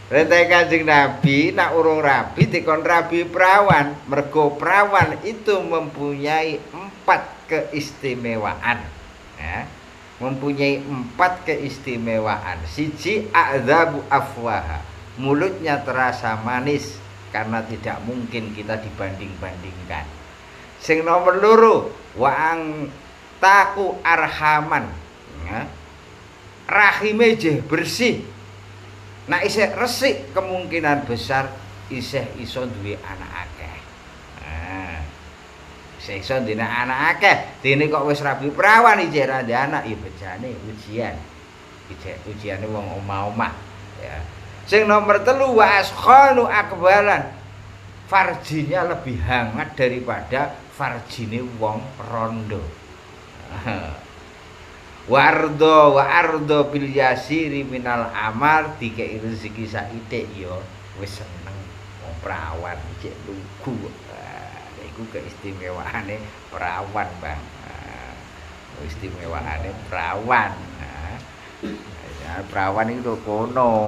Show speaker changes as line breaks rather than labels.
Rete Kanjeng Nabi nak urung rabi dikon rabi perawan, mergo perawan itu mempunyai 4 keistimewaan. Ya. Mempunyai 4 keistimewaan. Siji a'dzabu afwaha. Mulutnya terasa manis karena tidak mungkin kita dibanding-bandingkan. Sing nomor loro wa'ang taku arhaman. Ya. Rahime jeh bersih. Nah isih resik kemungkinan besar isih iso duwe anak akeh. Nah, isih iso duwe anak akeh. Dene kok wis rabi perawan iki ra ndek anak ya bejane ujian. Ujiane wong omah-omah ya. Sing nomor 3 wa askhanu akbalan. Farjinya lebih hangat daripada farjine wong rondo. Wa ardo bil yasiri minal amal dikei rezeki saithik ya wis seneng wong perawan cek lugu. Iku keistimewaane perawan, Bang. Istimewaane perawan. Perawan itu kono.